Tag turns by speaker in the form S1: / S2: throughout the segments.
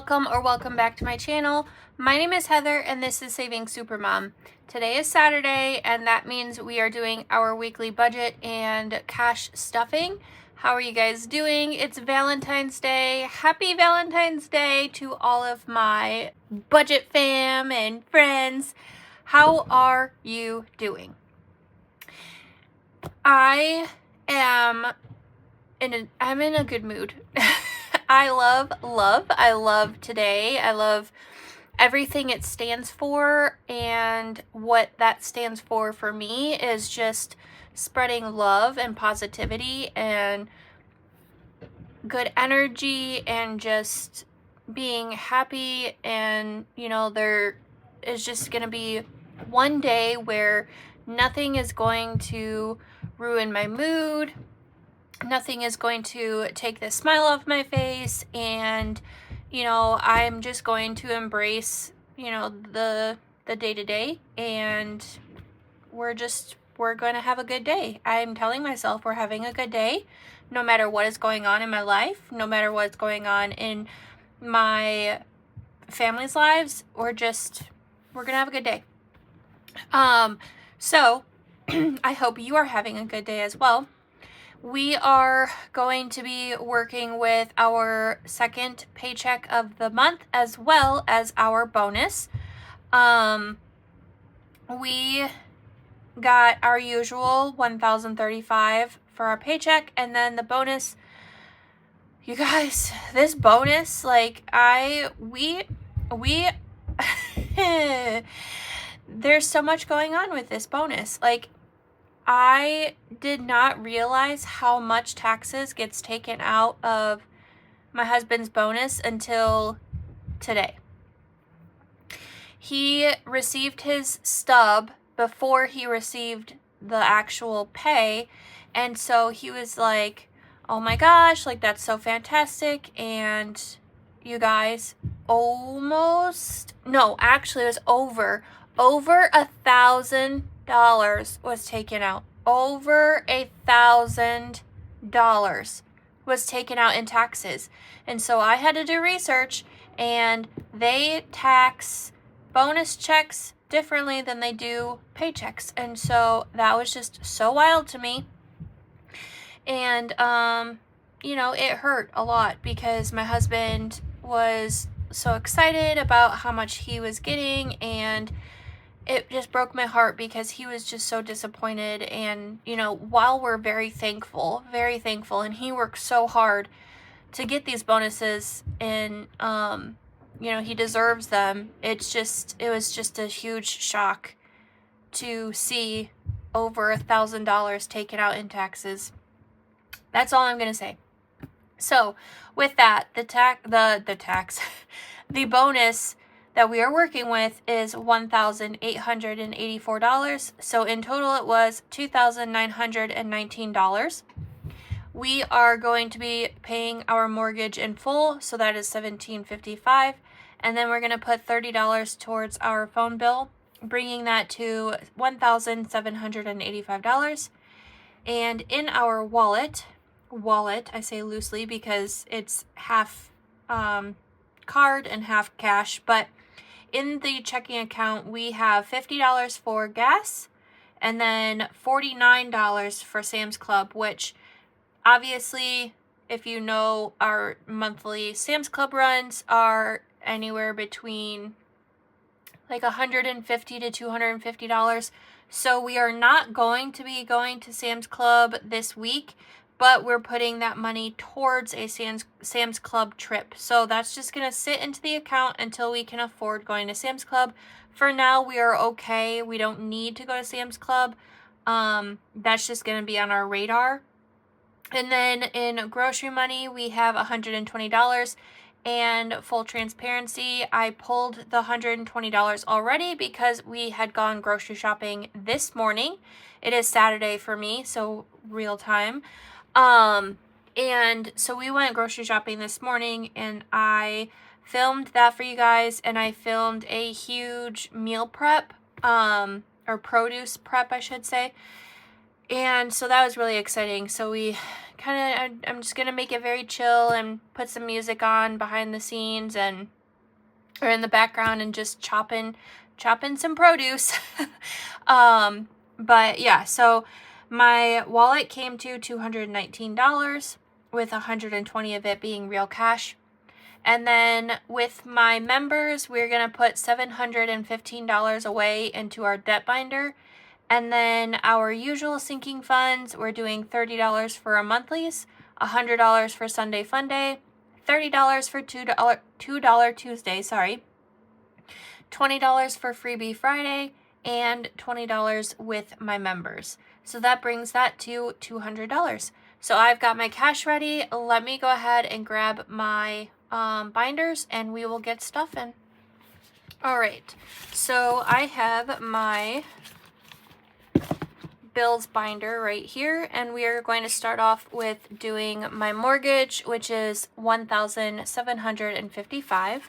S1: welcome back to my channel. My name is Heather and this is Saving SuperMom. Today is Saturday and that means we are doing our weekly budget and cash stuffing. How are you guys doing? It's Valentine's Day. Happy Valentine's Day to all of my budget fam and friends. How are you doing? I'm in a good mood. I love love. I love today. I love everything it stands for, and what that stands for me is just spreading love and positivity and good energy and just being happy. And there is just going to be one day where nothing is going to ruin my mood. Nothing is going to take the smile off my face, and I'm just going to embrace the day-to-day, and we're going to have a good day. I'm telling myself we're having a good day no matter what is going on in my life, no matter what's going on in my family's lives. We're gonna have a good day. So I hope you are having a good day as well. We are going to be working with our second paycheck of the month as well as our bonus. We got our usual $1,035 for our paycheck, and then the bonus. You guys, this bonus, we there's so much going on with this bonus. I did not realize how much taxes gets taken out of my husband's bonus until today. He received his stub before he received the actual pay, and so he was like, oh my gosh, that's so fantastic. And you guys, actually it was over $1,000 was taken out. Over $1,000 was taken out in taxes. And so I had to do research, and they tax bonus checks differently than they do paychecks. And so that was just so wild to me. And it hurt a lot because my husband was so excited about how much he was getting, and it just broke my heart because he was just so disappointed. And while we're very thankful, and he worked so hard to get these bonuses, and he deserves them, it was just a huge shock to see over $1,000 taken out in taxes. That's all I'm gonna say. So with that, the bonus that we are working with is $1,884. So in total it was $2,919. We are going to be paying our mortgage in full, so that is $1,755, and then we're going to put $30 towards our phone bill, bringing that to $1,785. And in our wallet, I say loosely because it's half card and half cash, but in the checking account, we have $50 for gas and then $49 for Sam's Club, which obviously, if you know, our monthly Sam's Club runs are anywhere between $150 to $250. So we are not going to be going to Sam's Club this week, but we're putting that money towards a Sam's Club trip. So that's just going to sit into the account until we can afford going to Sam's Club. For now, we are okay. We don't need to go to Sam's Club. That's just going to be on our radar. And then in grocery money, we have $120. And full transparency, I pulled the $120 already because we had gone grocery shopping this morning. It is Saturday for me, so real time. And so we went grocery shopping this morning, and I filmed that for you guys, and I filmed a huge meal prep, or produce prep, I should say. And so that was really exciting. So I'm just going to make it very chill and put some music on behind the scenes and or in the background and just chopping some produce. But yeah, so my wallet came to $219 with $120 of it being real cash. And then with my members, we're going to put $715 away into our debt binder. And then our usual sinking funds, we're doing $30 for our monthlies, $100 for Sunday Fun Day, $30 for $2 Tuesday, $20 for Freebie Friday, and $20 with my members. So that brings that to $200. So I've got my cash ready. Let me go ahead and grab my binders and we will get stuff in. All right, so I have my bills binder right here, and we are going to start off with doing my mortgage, which is $1,755.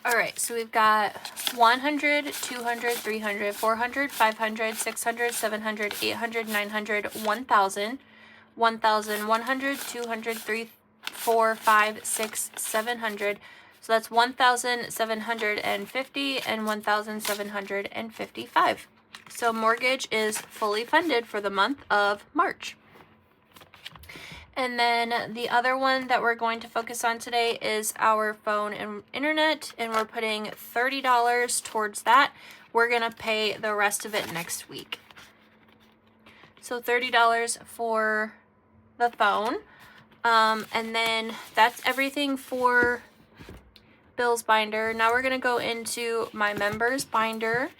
S1: All right, so we've got 100, 200, 300, 400, 500, 600, 700, 800, 900, 1,000, 1,100, 200, 3, 4, 5, 6, 700. So that's 1,750 and 1,755. So mortgage is fully funded for the month of March. And then the other one that we're going to focus on today is our phone and internet, and we're putting $30 towards that. We're going to pay the rest of it next week. So $30 for the phone. And then that's everything for bills binder. Now we're going to go into my members binder,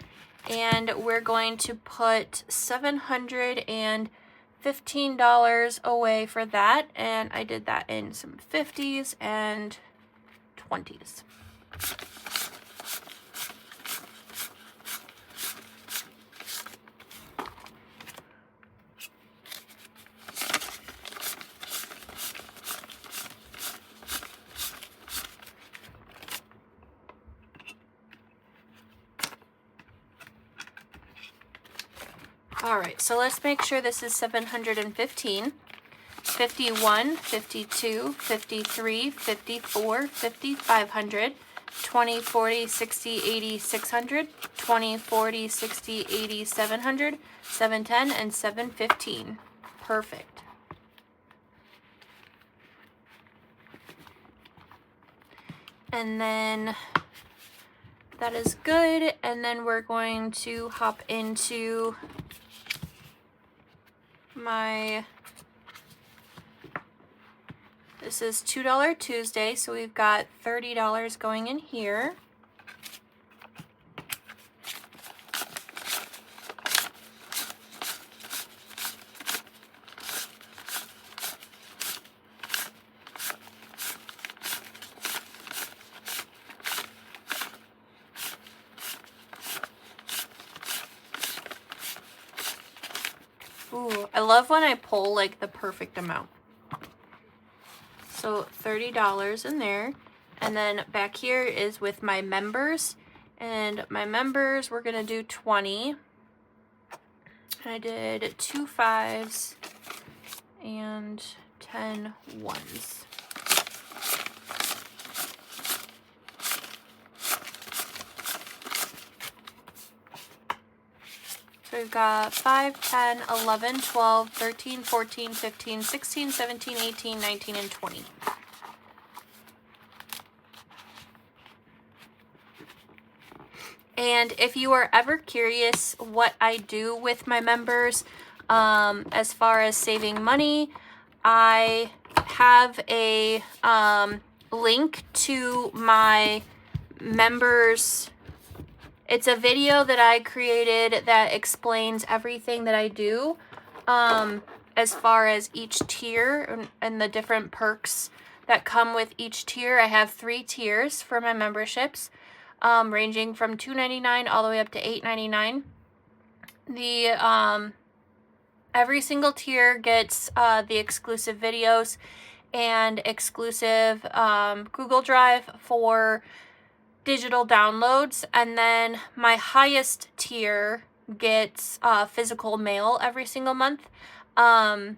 S1: and we're going to put $715 away for that, and I did that in some 50s and 20s. All right, so let's make sure this is 715, 51, 52, 53, 54, 5,500, 20, 40, 60, 80, 600, 20, 40, 60, 80, 700, 710, and 715. Perfect. And then that is good. And then we're going to hop into this is $2 Tuesday, so we've got $30 going in here. Ooh, I love when I pull like the perfect amount. So $30 in there. And then back here is with my members. And my members, we're going to do 20. I did 2 5s and 10 1s. So we've got 5, 10, 11, 12, 13, 14, 15, 16, 17, 18, 19, and 20. And if you are ever curious what I do with my members, as far as saving money, I have a link to my members. It's a video that I created that explains everything that I do, as far as each tier and the different perks that come with each tier. I have 3 tiers for my memberships, ranging from $2.99 all the way up to $8.99. The every single tier gets the exclusive videos, and exclusive Google Drive for digital downloads. And then my highest tier gets physical mail every single month. And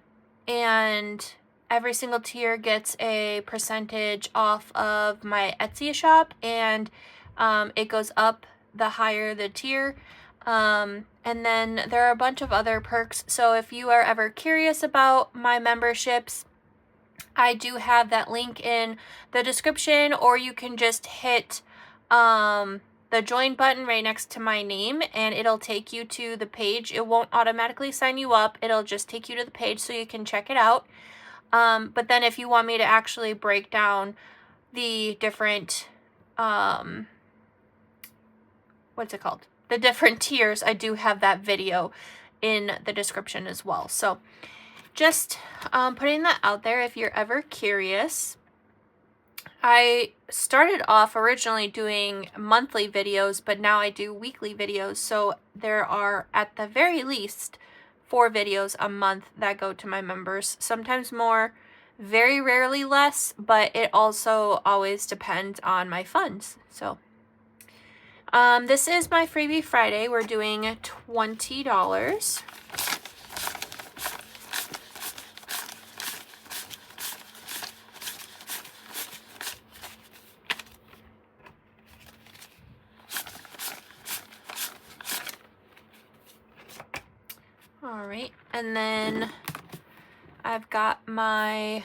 S1: every single tier gets a percentage off of my Etsy shop, and it goes up the higher the tier. And then there are a bunch of other perks. So if you are ever curious about my memberships, I do have that link in the description, or you can just hit the join button right next to my name and it'll take you to the page. It won't automatically sign you up. It'll just take you to the page so you can check it out. But then if you want me to actually break down the different, what's it called? The different tiers, I do have that video in the description as well. So just putting that out there if you're ever curious. I started off originally doing monthly videos, but now I do weekly videos. So there are at the very least 4 videos a month that go to my members. Sometimes more, very rarely less, but it also always depends on my funds. So this is my Freebie Friday. We're doing $20. All right, and then I've got my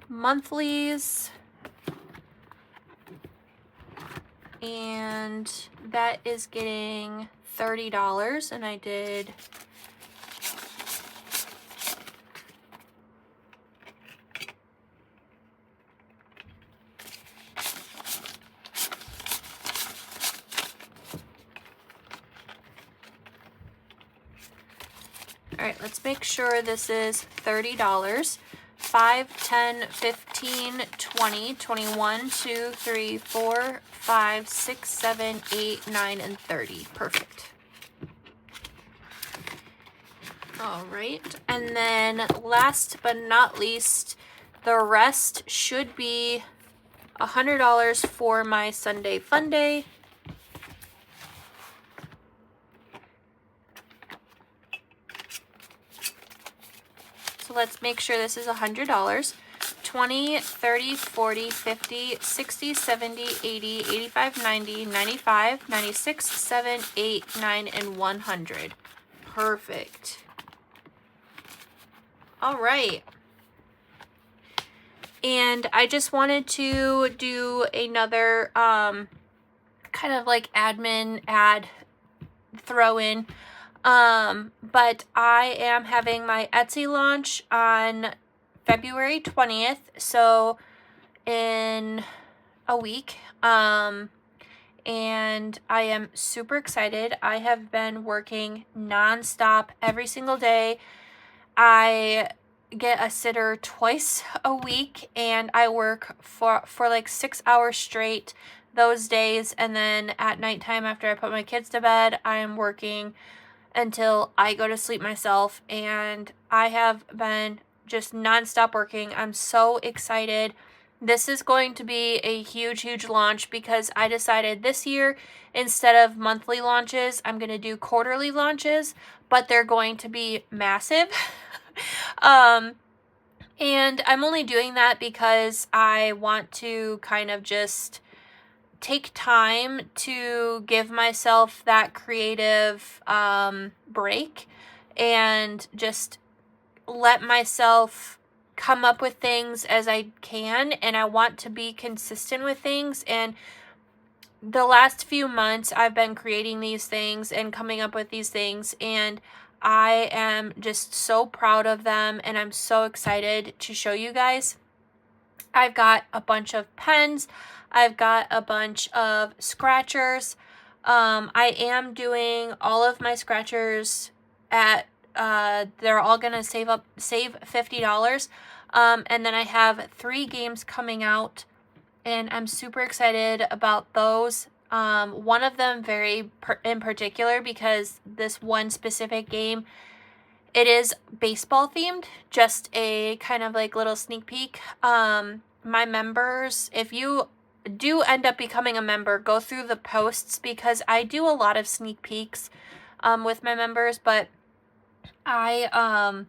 S1: monthlies, and that is getting $30, and I did all right, let's make sure this is $30. 5, 10, 15, 20, 21, 2, 3, 4, 5, 6, 7, 8, 9, and 30. Perfect. All right, and then last but not least, the rest should be $100 for my Sunday Fun Day. So let's make sure this is $100. 20, 30, 40, 50, 60, 70, 80, 85, 90, 95, 96, 7, 8, 9, and 100. Perfect. All right. And I just wanted to do another kind of like admin ad throw in. But I am having my Etsy launch on February 20th, so in a week. And I am super excited. I have been working nonstop every single day. I get a sitter twice a week, and I work for like 6 hours straight those days, and then at nighttime after I put my kids to bed, I am working until I go to sleep myself, and I have been just nonstop working. I'm so excited. This is going to be a huge launch because I decided this year, instead of monthly launches, I'm going to do quarterly launches, but they're going to be massive. And I'm only doing that because I want to kind of just take time to give myself that creative break and just let myself come up with things as I can, and I want to be consistent with things. And the last few months I've been creating these things and coming up with these things, and I am just so proud of them, and I'm so excited to show you guys. I've got a bunch of pens. I've got a bunch of scratchers. I am doing all of my scratchers at, they're all going to save $50. And then I have 3 games coming out, and I'm super excited about those. One of them in particular, because this one specific game It is baseball themed, just a kind of like little sneak peek. My members, if you do end up becoming a member, go through the posts, because I do a lot of sneak peeks with my members, but I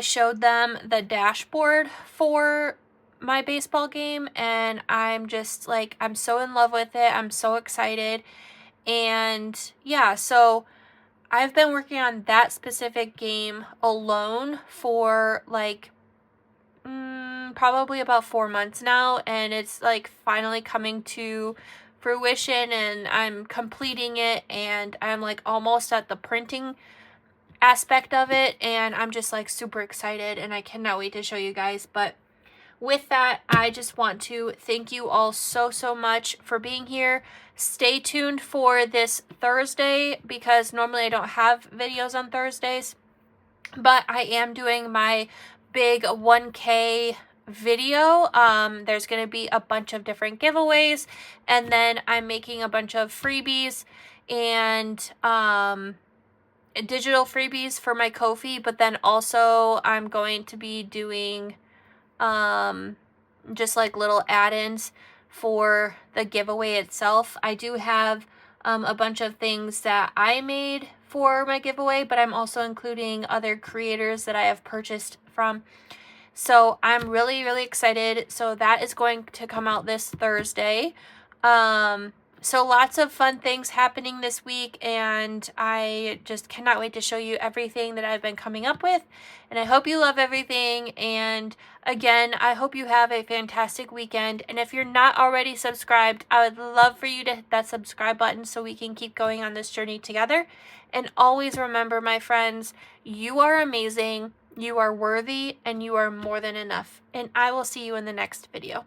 S1: showed them the dashboard for my baseball game, and I'm just like, I'm so in love with it. I'm so excited. And yeah, so I've been working on that specific game alone for like probably about 4 months now, and it's like finally coming to fruition, and I'm completing it, and I'm like almost at the printing aspect of it, and I'm just like super excited, and I cannot wait to show you guys. But with that, I just want to thank you all so much for being here. Stay tuned for this Thursday, because normally I don't have videos on Thursdays, but I am doing my big 1K video. There's going to be a bunch of different giveaways, and then I'm making a bunch of freebies and digital freebies for my Ko-fi, but then also I'm going to be doing just like little add-ins for the giveaway itself. I do have a bunch of things that I made for my giveaway, but I'm also including other creators that I have purchased from. So I'm really excited. So that is going to come out this Thursday. So lots of fun things happening this week, and I just cannot wait to show you everything that I've been coming up with. And I hope you love everything. And again, I hope you have a fantastic weekend. And if you're not already subscribed, I would love for you to hit that subscribe button so we can keep going on this journey together. And always remember, my friends, you are amazing, you are worthy, and you are more than enough. And I will see you in the next video.